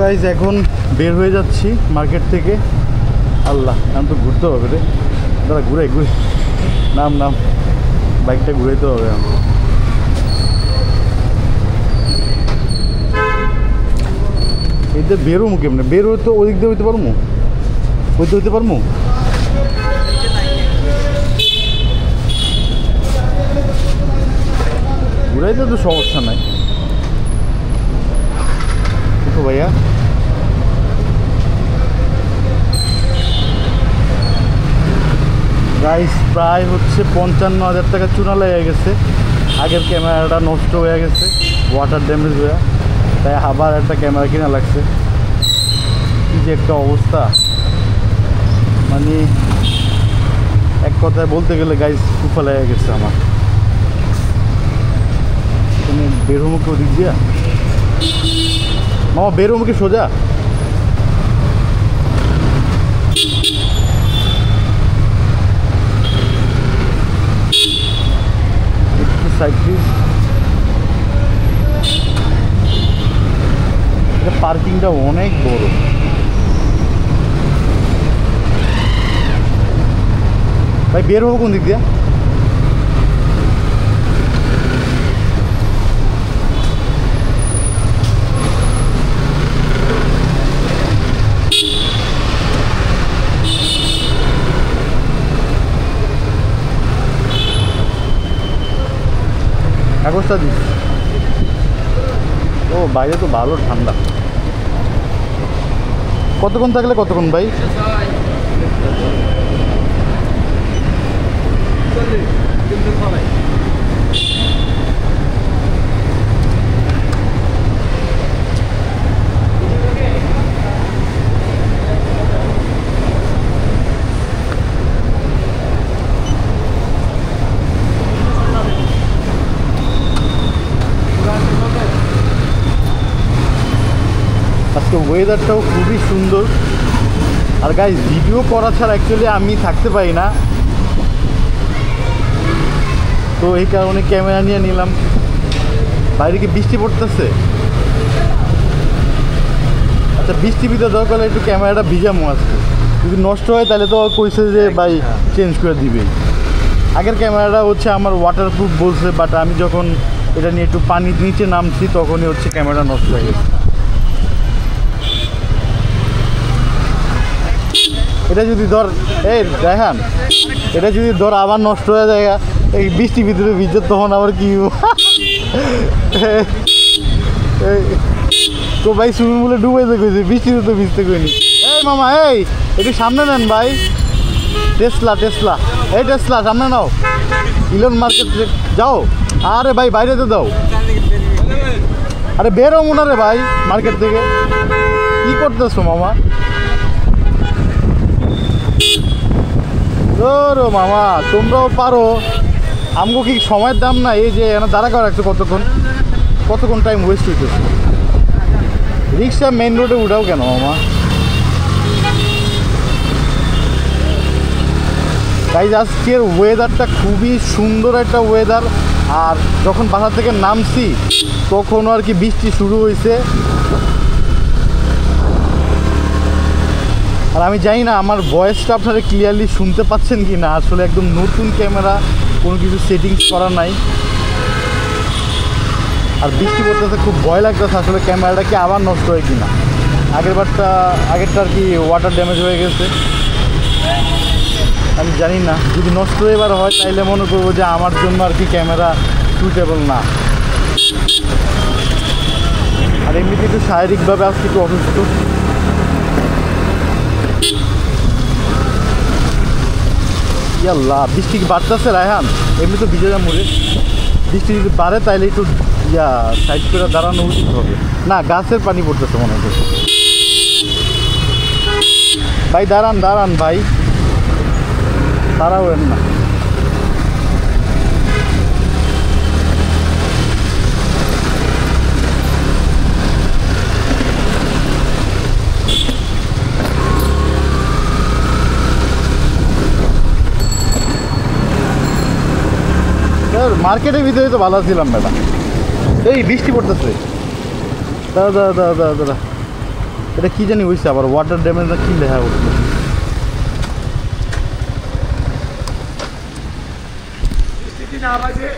Guys এখন বের হয়ে যাচ্ছি মার্কেট থেকে। আল্লাহ, আমি তো ঘুরতে হবে রে দাদা, ঘুরে নাম বাইকটা ঘুরাইতে হবে। আমি এইটা বেরোমু কেমনে? বের হইতে ওদিক দিয়ে হইতে পারবো, হইতে পারবো। ঘুরাইতে তো সমস্যা নাই তো ভাইয়া। গাইস প্রায় হচ্ছে 55,000 টাকা চুনা লেগে গেছে। আগের ক্যামেরাটা নষ্ট হয়ে গেছে, ওয়াটার ড্যামেজ হয়ে, তাই আবার একটা ক্যামেরা কিনা লাগছে। কি যে একটা অবস্থা, মানে এক কথায় বলতে গেলে গাইস কুফা লেগে গেছে আমার। তুমি বেরোমুখে ওদিক দিয়া মামা, বেরোমুখে সোজা। Side please. এটা পার্কিংটা অনেক বড়। ভাই বের হবো কোন দিক দিয়ে? কাগজটা দিস। ও বাইরে তো ভালো ঠান্ডা। কতক্ষণ থাকলে কতক্ষণ ভাই? আজকে ওয়েদারটাও খুবই সুন্দর। আর গাইস ভিডিও করা ছাড়া অ্যাকচুয়ালি আমি থাকতে পারি না, তো এই কারণে ক্যামেরা নিয়ে নিলাম। বাইরে কি বৃষ্টি পড়তেছে? আচ্ছা, বৃষ্টি ভিতরে দরকার হলে একটু ক্যামেরাটা ভিজামো। আজকে যদি নষ্ট হয় তাহলে তো কইছে যে ভাই চেঞ্জ করে দিবে। আগের ক্যামেরাটা হচ্ছে আমার ওয়াটারপ্রুফ বলছে, বাট আমি যখন এটা নিয়ে একটু পানির নিচে নামছি তখনই হচ্ছে ক্যামেরাটা নষ্ট হয়ে গেছে। এটা যদি ধর, এই দেখান, এটা যদি ধর আবার নষ্ট হয়ে যায় এই বৃষ্টির ভিতরে ভিজে, তখন আবার কি তো ভাই সুইমিং পুলে ডুবাইতে কইছে, বৃষ্টিতে তো ভিজতে কইনি। এই মামা, এই একটু সামনে নেন ভাই। টেসলা এই টেসলা সামনে নাও। ইলন মার্কেট যাও। আরে ভাই বাইরে তো দাও। আরে বেরো মনে রে ভাই মার্কেট থেকে। কি করতেছো মামা? ও মামা, তোমরাও পারো, আমগো কি সময়ের দাম না? এই যে দাঁড়া করা রাখছো, কতক্ষণ টাইম ওয়েস্ট হইতেছে। রিক্সা মেন রোডে উঠাও কেন মামা? তাই আজকের ওয়েদারটা খুবই সুন্দর একটা ওয়েদার। আর যখন বাসা থেকে নামছি তখনও আর কি বৃষ্টি শুরু হয়েছে। আর আমি জানি না আমার ভয়েসটা আপনারা ক্লিয়ারলি শুনতে পাচ্ছেন কি না। আসলে একদম নতুন ক্যামেরা, কোনো কিছু সেটিংস করা নাই। আর বৃষ্টি পড়তেছে, খুব ভয় লাগতেছে আসলে ক্যামেরাটা কি আবার নষ্ট হয় কি না। আগেরটা আর কি ওয়াটার ড্যামেজ হয়ে গেছে। আমি জানি না, যদি নষ্ট এবার হয় তাইলে মনে করবো যে আমার জন্য আর কি ক্যামেরা সুইটেবল না। আর এমনিতে একটু শারীরিকভাবে আজকে একটু অসুস্থ। ইয়াল্লাহ, বৃষ্টি কি বাড়তেছে রায়হান? এমনি তো ভিজে যাবো রে। বৃষ্টি যদি বাড়ে তাইলে একটু সাইড করে দাঁড়ানো উচিত হবে। না, গাছের পানি পড়তেছে মনে হচ্ছে। ভাই দাঁড়ান ভাই, দাঁড়াবেন না। মার্কেটের ভিতরে তো ভালো ছিলাম দাদা। এই বৃষ্টি পড়তেছে, দাদা এটা কি জানি হয়েছে আবার ওয়াটার ড্যামেজ না কি লেখা উঠলো না বাজে